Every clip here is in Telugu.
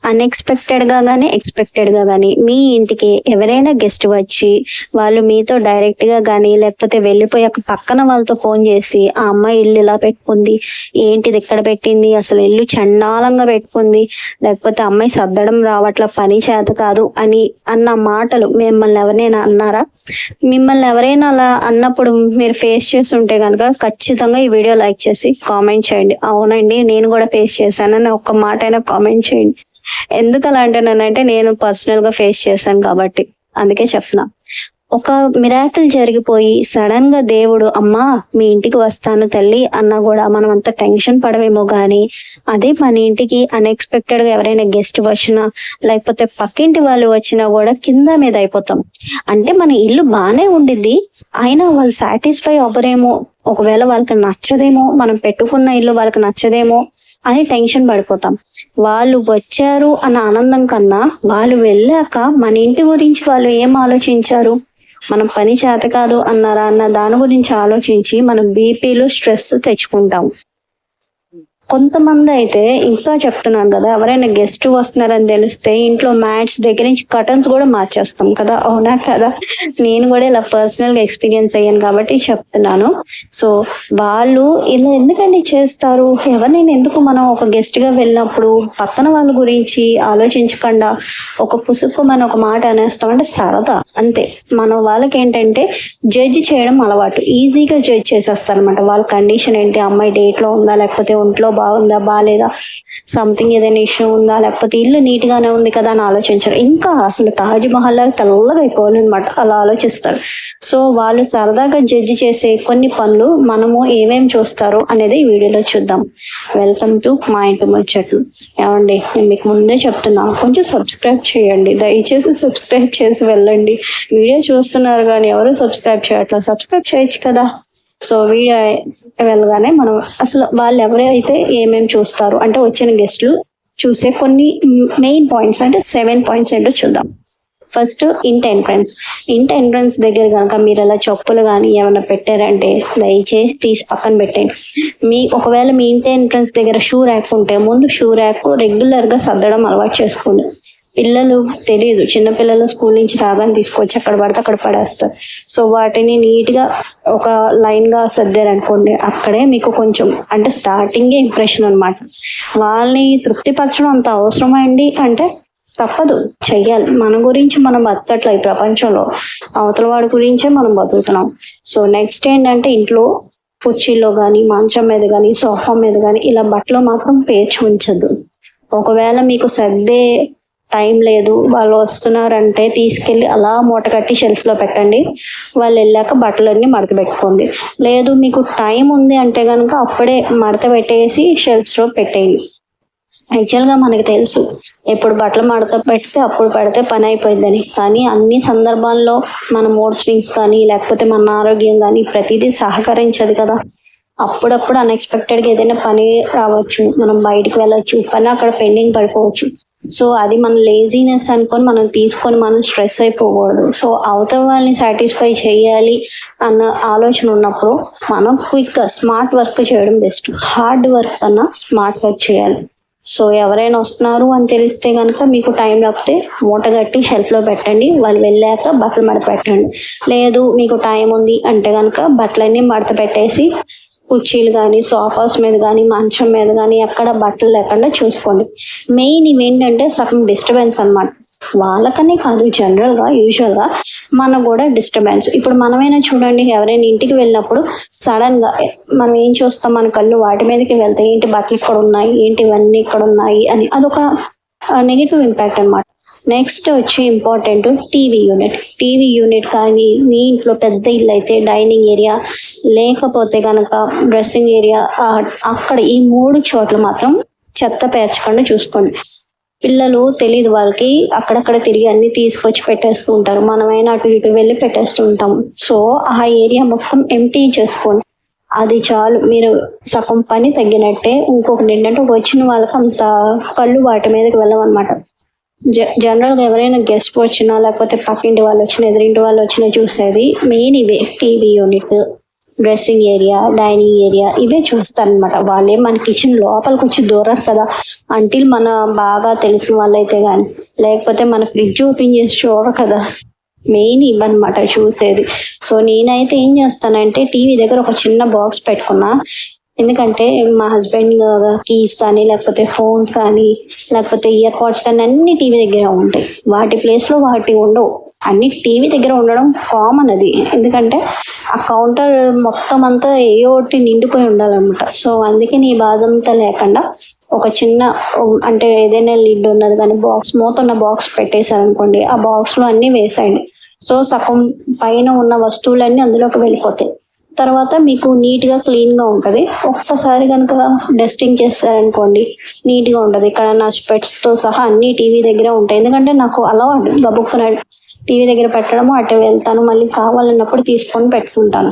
అన్ఎక్స్పెక్టెడ్గా కానీ ఎక్స్పెక్టెడ్గా కానీ మీ ఇంటికి ఎవరైనా గెస్ట్ వచ్చి వాళ్ళు మీతో డైరెక్ట్గా కానీ లేకపోతే వెళ్ళిపోయాక పక్కన వాళ్ళతో ఫోన్ చేసి ఆ అమ్మాయి ఇల్లు ఇలా పెట్టుకుంది, ఏంటిది ఇక్కడ పెట్టింది, అసలు ఇల్లు చండాలంగా పెట్టుకుంది, లేకపోతే అమ్మాయి సర్దడం రావట్ల, పని చేత కాదు అని అన్న మాటలు మిమ్మల్ని ఎవరైనా అన్నారా? మిమ్మల్ని ఎవరైనా అలా అన్నప్పుడు మీరు ఫేస్ చేసి ఉంటే కనుక ఖచ్చితంగా ఈ వీడియో లైక్ చేసి కామెంట్ చేయండి. అవునండి నేను కూడా ఫేస్ చేశానని ఒక్క మాట అయినా కామెంట్ చేయండి. ఎందుకు అలా అంటున్నానంటే నేను పర్సనల్ గా ఫేస్ చేశాను కాబట్టి అందుకే చెప్తున్నా. ఒక మిరాకిల్ జరిగిపోయి సడన్ గా దేవుడు అమ్మా మీ ఇంటికి వస్తాను తల్లి అన్నా కూడా మనం అంత టెన్షన్ పడవేమో గానీ, అదే మన ఇంటికి అన్ఎక్స్పెక్టెడ్ గా ఎవరైనా గెస్ట్ వచ్చినా లేకపోతే పక్కింటి వాళ్ళు వచ్చినా కూడా కింద మీద అయిపోతాం. అంటే మన ఇల్లు బాగానే ఉండిద్ది, అయినా వాళ్ళు సాటిస్ఫై అవ్వరేమో, ఒకవేళ వాళ్ళకి నచ్చదేమో, మనం పెట్టుకున్న ఇల్లు వాళ్ళకి నచ్చదేమో అని టెన్షన్ పడిపోతాం. వాళ్ళు వచ్చారు అన్న ఆనందం కన్నా వాళ్ళు వెళ్ళాక మన ఇంటి గురించి వాళ్ళు ఏం ఆలోచించారు, మనం పని చేత కాదు అన్నారా అన్న దాని గురించి ఆలోచించి మనం బీపీలు స్ట్రెస్ తెచ్చుకుంటాం. కొంతమంది అయితే ఇంకా చెప్తున్నాను కదా, ఎవరైనా గెస్ట్ వస్తున్నారని తెలిస్తే ఇంట్లో మ్యాట్స్ దగ్గర నుంచి కర్టన్స్ కూడా మార్చేస్తాం కదా, అవునా కదా? నేను కూడా ఇలా పర్సనల్ గా ఎక్స్పీరియన్స్ అయ్యాను కాబట్టి చెప్తున్నాను. సో వాళ్ళు ఇలా ఎందుకండి చేస్తారు? ఎవరినైనా ఎందుకు మనం ఒక గెస్ట్ గా వెళ్ళినప్పుడు పక్కన వాళ్ళ గురించి ఆలోచించకుండా ఒక పుసుక్కు మనం ఒక మాట అనేస్తామంటే సరదా అంతే. మనం వాళ్ళకి ఏంటంటే జడ్జి చేయడం అలవాటు, ఈజీగా జడ్జ్ చేసేస్తారు అనమాట. వాళ్ళ కండిషన్ ఏంటి, అమ్మాయి డేట్ లో ఉందా లేకపోతే ఒంట్లో బాగుందా బాగాలేదా, సంథింగ్ ఏదైనా ఇష్యూ ఉందా, లేకపోతే ఇల్లు నీట్ గానే ఉంది కదా అని ఆలోచించారు. ఇంకా అసలు తాజ్ మహల్ లాగా తెల్లగా అయిపోవాలన్నమాట అలా ఆలోచిస్తారు. సో వాళ్ళు సరదాగా జడ్జి చేసే కొన్ని పనులు మనము ఏమేమి చూస్తారు అనేది ఈ వీడియోలో చూద్దాం. వెల్కమ్ టు మా ఇంటి ముచ్చట్లు. ఏమండి నేను మీకు ముందే చెప్తున్నా, కొంచెం సబ్స్క్రైబ్ చేయండి, దయచేసి సబ్స్క్రైబ్ చేసి వెళ్ళండి. వీడియో చూస్తున్నారు కానీ ఎవరు సబ్స్క్రైబ్ చేయట్లా, సబ్స్క్రైబ్ చేయొచ్చు కదా. సో వీడియో వెళ్ళగానే మనం అసలు వాళ్ళు ఎవరైతే ఏమేమి చూస్తారు అంటే వచ్చిన గెస్ట్లు చూసే కొన్ని మెయిన్ పాయింట్స్ అంటే 7 పాయింట్స్ ఏంటో చూద్దాం. ఫస్ట్ ఇంటి ఎంట్రన్స్ దగ్గర కనుక మీరు అలా చెప్పులు కానీ ఏమైనా పెట్టారంటే దయచేసి తీసి పక్కన పెట్టండి. ఒకవేళ మీ ఇంటి ఎంట్రన్స్ దగ్గర షూ ర్యాక్ ఉంటే ముందు షూ ర్యాక్ రెగ్యులర్ గా సర్దడం అలవాటు చేసుకోండి. పిల్లలు తెలియదు, చిన్నపిల్లలు స్కూల్ నుంచి రాగానే తీసుకొచ్చి అక్కడ పడితే అక్కడ పడేస్తారు. సో వాటిని నీట్ గా ఒక లైన్ గా సర్దారనుకోండి, అక్కడే మీకు కొంచెం అంటే స్టార్టింగే ఇంప్రెషన్ అనమాట. వాళ్ళని తృప్తిపరచడం అంత అవసరమైంది అంటే తప్పదు, చెయ్యాలి. మన గురించి మనం బతకట్లే ఈ ప్రపంచంలో, అవతల వాడి గురించే మనం బతుకుతున్నాం. సో నెక్స్ట్ ఏంటంటే ఇంట్లో కుర్చీలో కానీ మంచం మీద కానీ సోఫా మీద కానీ ఇలా బట్టలు మాత్రం పేర్చి ఉంచద్దు. ఒకవేళ మీకు సర్దే టైం లేదు, వాళ్ళు వస్తున్నారంటే తీసుకెళ్ళి అలా మూట కట్టి షెల్ఫ్ లో పెట్టండి. వాళ్ళు వెళ్ళాక బట్టలన్నీ మడత పెట్టుకోండి. లేదు మీకు టైం ఉంది అంటే కనుక అప్పుడే మడత పెట్టేసి షెల్ఫ్స్ లో పెట్టేయండి. యాక్చువల్గా మనకి తెలుసు ఎప్పుడు బట్టలు మడత పెడితే అప్పుడు పెడితే పని అయిపోయిందని, కానీ అన్ని సందర్భాల్లో మన మూడ్ స్వింగ్స్ కానీ లేకపోతే మన ఆరోగ్యం కానీ ప్రతిదీ సహకరించదు కదా. అప్పుడప్పుడు అన్ఎక్స్పెక్టెడ్గా ఏదైనా పని రావచ్చు, మనం బయటకు వెళ్ళొచ్చు, పని అక్కడ పెండింగ్ పడిపోవచ్చు. సో అది మన లేజీనెస్ అనుకొని మనం తీసుకొని మనం స్ట్రెస్ అయిపోకూడదు. సో అవతల వాళ్ళని సాటిస్ఫై చేయాలి అన్న ఆలోచన ఉన్నప్పుడు మనం క్విక్గా స్మార్ట్ వర్క్ చేయడం బెస్ట్. హార్డ్ వర్క్ కన్నా స్మార్ట్ వర్క్ చేయాలి. సో ఎవరైనా వస్తున్నారు అని తెలిస్తే కనుక మీకు టైం లేకపోతే మూట కట్టి షెల్ఫ్లో పెట్టండి, వాళ్ళు వెళ్ళాక బట్టలు మడత పెట్టండి. లేదు మీకు టైం ఉంది అంటే కనుక బట్టలన్నీ మడత పెట్టేసి కుర్చీలు కానీ సోఫాస్ మీద కానీ మంచం మీద కానీ ఎక్కడ బట్టలు లేకుండా చూసుకోండి. మెయిన్ ఇవేంటంటే సగం డిస్టర్బెన్స్ అనమాట. వాళ్ళకనే కాదు, జనరల్గా యూజువల్గా మనకు కూడా డిస్టర్బెన్స్. ఇప్పుడు మనమైనా చూడండి, ఎవరైనా ఇంటికి వెళ్ళినప్పుడు సడన్గా మనం ఏం చూస్తాం, మన కళ్ళు వాటి మీదకి వెళ్తాయి, ఏంటి బట్టలు ఇక్కడ ఉన్నాయి, ఏంటి ఇవన్నీ ఇక్కడ ఉన్నాయి అని, అదొక నెగిటివ్ ఇంపాక్ట్ అనమాట. నెక్స్ట్ వచ్చి ఇంపార్టెంట్ టీవీ యూనిట్ కానీ మీ ఇంట్లో పెద్ద ఇల్లు అయితే డైనింగ్ ఏరియా లేకపోతే కనుక డ్రెస్సింగ్ ఏరియా, అక్కడ ఈ 3 చోట్ల మాత్రం చెత్త పేర్చకుండా చూసుకోండి. పిల్లలు తెలియదు వాళ్ళకి, అక్కడక్కడ తిరిగి అన్ని తీసుకొచ్చి పెట్టేస్తూ ఉంటారు, మనమైనా అటు ఇటు వెళ్ళి పెట్టేస్తూ ఉంటాం. సో ఆ ఏరియా మొత్తం ఎంటీ చేసుకోండి, అది చాలు. మీరు సగం పని తగ్గినట్టే. ఇంకొకటి ఏంటంటే వచ్చిన వాళ్ళకి అంత కళ్ళు వాటి మీదకి వెళ్ళవన్నమాట. జనరల్గా ఎవరైనా గెస్ట్ వచ్చినా లేకపోతే పక్కింటి వాళ్ళు వచ్చినా ఎదురింటి వాళ్ళు వచ్చినా చూసేది మెయిన్ ఇవే, TV unit, dressing area, dining area ఇవే చూస్తారనమాట. వాళ్ళే మన కిచెన్ లోపలికి వచ్చి దూరరు కదా, అంటిల్ మన బాగా తెలిసిన వాళ్ళైతే కానీ, లేకపోతే మన ఫ్రిడ్జ్ ఓపెన్ చేసి చూడరు కదా. మెయిన్ ఇవన్నమాట చూసేది. సో నేనైతే ఏం చేస్తానంటే టీవీ దగ్గర ఒక చిన్న బాక్స్ పెట్టుకున్నా. ఎందుకంటే మా హస్బెండ్ కీస్ కానీ, లేకపోతే ఫోన్స్ కానీ, లేకపోతే ఇయర్ పాడ్స్ కానీ అన్ని టీవీ దగ్గర ఉంటాయి. వాటి ప్లేస్లో వాటి ఉండవు. అన్ని టీవీ దగ్గర ఉండడం కామన్ అది. ఎందుకంటే ఆ కౌంటర్ మొత్తం అంతా ఏ ఒకటి నిండిపోయి ఉండాలన్నమాట. సో అందుకే నీ బాధ అంతా లేకుండా ఒక చిన్న అంటే ఏదైనా లిడ్ ఉన్నది కానీ బాక్స్, మూతున్న బాక్స్ పెట్టేశారనుకోండి, ఆ బాక్స్లో అన్నీ వేసేయండి. సో సగం పైన ఉన్న వస్తువులన్నీ అందులోకి వెళ్ళిపోతాయి. తర్వాత మీకు నీట్గా క్లీన్గా ఉంటుంది. ఒక్కసారి కనుక డస్టింగ్ చేస్తారనుకోండి నీట్గా ఉంటుంది. ఇక్కడ నా స్పెట్స్తో సహా అన్ని టీవీ దగ్గర ఉంటాయి. ఎందుకంటే నాకు అలవాటు గబుక్కున టీవీ దగ్గర పెట్టడము, అటు వెళ్తాను, మళ్ళీ కావాలన్నప్పుడు తీసుకొని పెట్టుకుంటాను.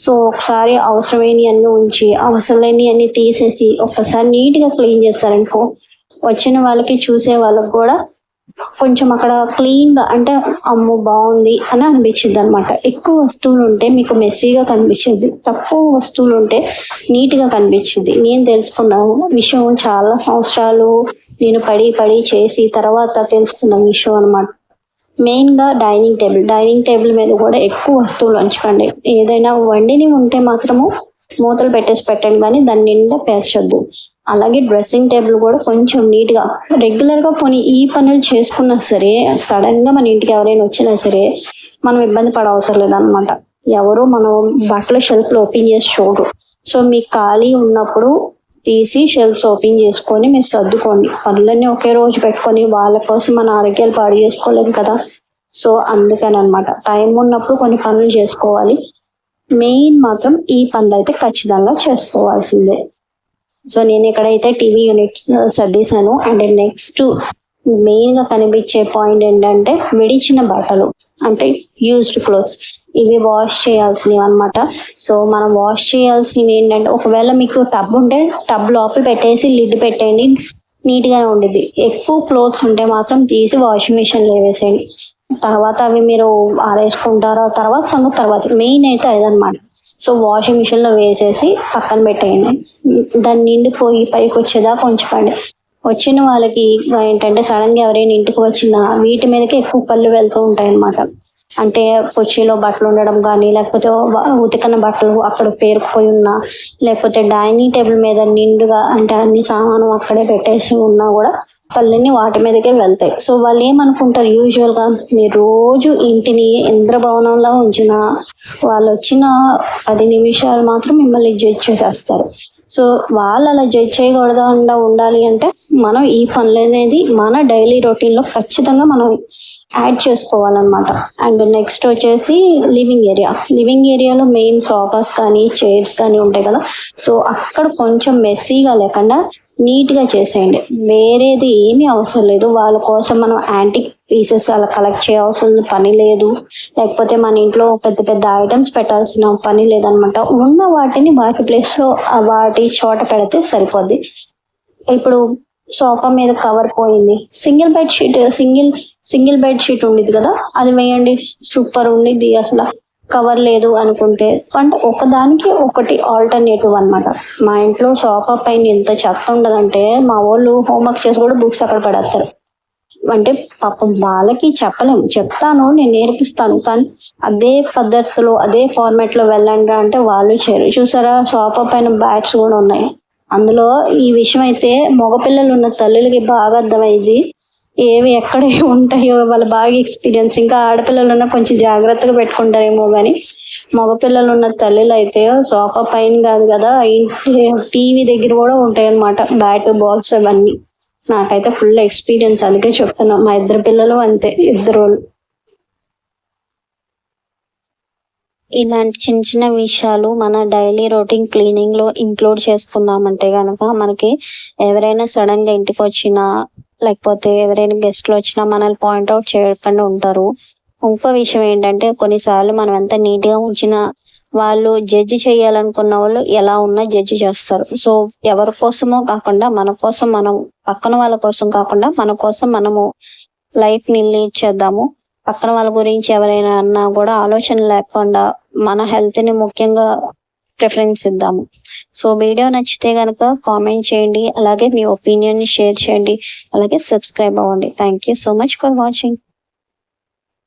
సో ఒకసారి అవసరమైనవి అన్నీ ఉంచి అవసరం లేని అన్నీ తీసేసి ఒక్కసారి నీట్గా క్లీన్ చేస్తారనుకో, వచ్చిన వాళ్ళకి చూసే వాళ్ళకి కూడా కొంచెం అక్కడ క్లీన్గా అంటే అమ్మో బాగుంది అని అనిపించింది అనమాట. ఎక్కువ వస్తువులు ఉంటే మీకు మెస్సీగా కనిపించింది, తక్కువ వస్తువులు ఉంటే నీట్గా కనిపించింది. నేను తెలుసుకున్న విషయం చాలా సంవత్సరాలు నేను పడి చేసి తర్వాత తెలుసుకున్న విషయం అనమాట. మెయిన్గా డైనింగ్ టేబుల్ మీద కూడా ఎక్కువ వస్తువులు ఉంచకండి. ఏదైనా వండిని ఉంటే మాత్రము మూతలు పెట్టేసి పెట్టండి, కానీ దాని నిండా పేర్చొద్దు. అలాగే డ్రెస్సింగ్ టేబుల్ కూడా కొంచెం నీట్గా రెగ్యులర్గా పోనీ ఈ పనులు చేసుకున్నా సరే, సడన్గా మన ఇంటికి ఎవరైనా వచ్చినా సరే మనం ఇబ్బంది పడవసరం లేదనమాట. ఎవరు మనం బట్టల షెల్ఫ్లు ఓపెన్ చేసి చూడరు. సో మీకు ఖాళీ ఉన్నప్పుడు తీసి షెల్ఫ్స్ ఓపెన్ చేసుకొని మీరు సర్దుకోండి. పనులన్నీ ఒకే రోజు పెట్టుకొని వాళ్ళ కోసం మన ఆరోగ్యాలు పాడు చేసుకోలేము కదా. సో అందుకని అనమాట, టైం ఉన్నప్పుడు కొన్ని పనులు చేసుకోవాలి. మెయిన్ మాత్రం ఈ పనులు అయితే ఖచ్చితంగా చేసుకోవాల్సిందే. సో నేను ఇక్కడైతే టీవీ యూనిట్స్ సర్దేశాను. అండ్ నెక్స్ట్ మెయిన్గా కనిపించే పాయింట్ ఏంటంటే విడిచిన బట్టలు, అంటే యూజ్డ్ క్లోత్స్, ఇవి వాష్ చేయాల్సినవి అనమాట. సో మనం వాష్ చేయాల్సినవి ఏంటంటే, ఒకవేళ మీకు టబ్ ఉంటే టబ్ లోపల పెట్టేసి లిడ్ పెట్టేయండి, నీట్గానే ఉండిద్ది. ఎక్కువ క్లోత్స్ ఉంటే మాత్రం తీసి వాషింగ్ మిషన్లో వేసేయండి. తర్వాత అవి మీరు ఆరేసుకుంటారో తర్వాత సంగతి తర్వాత. మెయిన్ అయితే అదనమాట. సో వాషింగ్ మిషన్లో వేసేసి పక్కన పెట్టేయండి. దాన్ని నిండిపోయి పైకి వచ్చేదాకా ఉంచుకోండి. వచ్చిన వాళ్ళకి ఏంటంటే సడన్గా ఎవరైనా ఇంటికి వచ్చినా వీటి మీదకి ఎక్కువ కళ్ళు వెళ్తూ ఉంటాయి అన్నమాట. అంటే పొచ్చిలో బట్టలు ఉండడం కానీ, లేకపోతే ఉతికిన బట్టలు అక్కడ పేరుకుపోయి ఉన్నా, లేకపోతే డైనింగ్ టేబుల్ మీద నిండుగా అంటే అన్ని సామాను అక్కడే పెట్టేసి ఉన్నా కూడా కళ్ళన్నీ వాటి మీదకే వెళ్తాయి. సో వాళ్ళు ఏమనుకుంటారు, యూజువల్గా మీరు రోజు ఇంటిని ఇంద్రభవనంలో ఉంచిన వాళ్ళు వచ్చిన 10 నిమిషాలు మాత్రం మిమ్మల్ని జడ్జ్ చేసేస్తారు. సో వాళ్ళు అలా జడ్జ్ చేయకూడకుండా ఉండాలి అంటే మనం ఈ పనులు అనేది మన డైలీ రొటీన్లో ఖచ్చితంగా మనం యాడ్ చేసుకోవాలన్నమాట. అండ్ నెక్స్ట్ వచ్చేసి లివింగ్ ఏరియాలో మెయిన్ సోఫాస్ కానీ చైర్స్ కానీ ఉంటాయి కదా. సో అక్కడ కొంచెం మెస్సీగా లేకుండా నీట్గా చేసేయండి. వేరేది ఏమీ అవసరం లేదు. వాళ్ళ కోసం మనం యాంటిక్ పీసెస్ అలా కలెక్ట్ చేయాల్సిన పని లేదు, లేకపోతే మన ఇంట్లో పెద్ద పెద్ద ఐటమ్స్ పెట్టాల్సిన పని లేదనమాట. ఉన్న వాటిని వాటి ప్లేస్లో వాటి చోట పెడితే సరిపోద్ది. ఇప్పుడు సోఫా మీద కవర్ పోయింది, సింగిల్ బెడ్ షీట్ ఉండిద్ది కదా, అది వేయండి, సూపర్ ఉండిద్ది. అసలు కవర్ లేదు అనుకుంటే అంటే ఒకదానికి ఒకటి ఆల్టర్నేటివ్ అనమాట. మా ఇంట్లో సోఫా పైన ఎంత చెత్త ఉండదంటే మా వాళ్ళు హోంవర్క్ చేసి కూడా బుక్స్ అక్కడ పడేస్తారు. అంటే పాపం వాళ్ళకి చెప్పలేము, చెప్తాను, నేను నేర్పిస్తాను, కానీ అదే పద్ధతిలో అదే ఫార్మాట్లో వెళ్ళండి అంటే వాళ్ళు చేయరు. చూసారా, సోఫా పైన బ్యాట్స్ కూడా ఉన్నాయి. అందులో ఈ విషయం అయితే మగపిల్లలు ఉన్న తల్లులకి బాగా అర్థమైంది, ఏవి ఎక్కడ ఉంటాయో వాళ్ళు బాగా ఎక్స్పీరియన్స్. ఇంకా ఆడపిల్లలు ఉన్న కొంచెం జాగ్రత్తగా పెట్టుకుంటారేమో, కానీ మగపిల్లలు ఉన్న తల్లులు అయితే సోఫా పైన కాదు కదా, టీవీ దగ్గర కూడా ఉంటాయి అన్నమాట బ్యాట్ బాల్స్ అవన్నీ. నాకైతే ఫుల్ ఎక్స్పీరియన్స్, అందుకే చెప్తున్నా. మా 2 పిల్లలు అంతే, 2 ఇలాంటి చిన్న చిన్న విషయాలు మన డైలీ రొటీన్ క్లీనింగ్ లో ఇంక్లూడ్ చేసుకున్నామంటే కనుక మనకి ఎవరైనా సడన్ గా ఇంటికి వచ్చినా, లేకపోతే ఎవరైనా గెస్ట్లు వచ్చినా మనల్ని పాయింట్అవుట్ చేయకుండా ఉంటారు. ఇంకో విషయం ఏంటంటే, కొన్నిసార్లు మనం ఎంత నీట్ గా ఉంచినా వాళ్ళు జడ్జి చేయాలనుకున్న వాళ్ళు ఎలా ఉన్నా జడ్జి చేస్తారు. సో ఎవరి కోసమో కాకుండా మన కోసం, మనం పక్కన వాళ్ళ కోసం కాకుండా మన కోసం మనము లైఫ్ ని లీడ్ చేద్దాము. పక్కన వాళ్ళ గురించి ఎవరైనా అన్నా కూడా ఆలోచన లేకుండా మన హెల్త్ ని ముఖ్యంగా ప్రిఫరెన్స్ ఇద్దాము. సో వీడియో నచ్చితే కనుక కామెంట్ చేయండి, అలాగే మీ ఒపీనియన్ని షేర్ చేయండి, అలాగే సబ్స్క్రైబ్ అవ్వండి. Thank you so much for watching.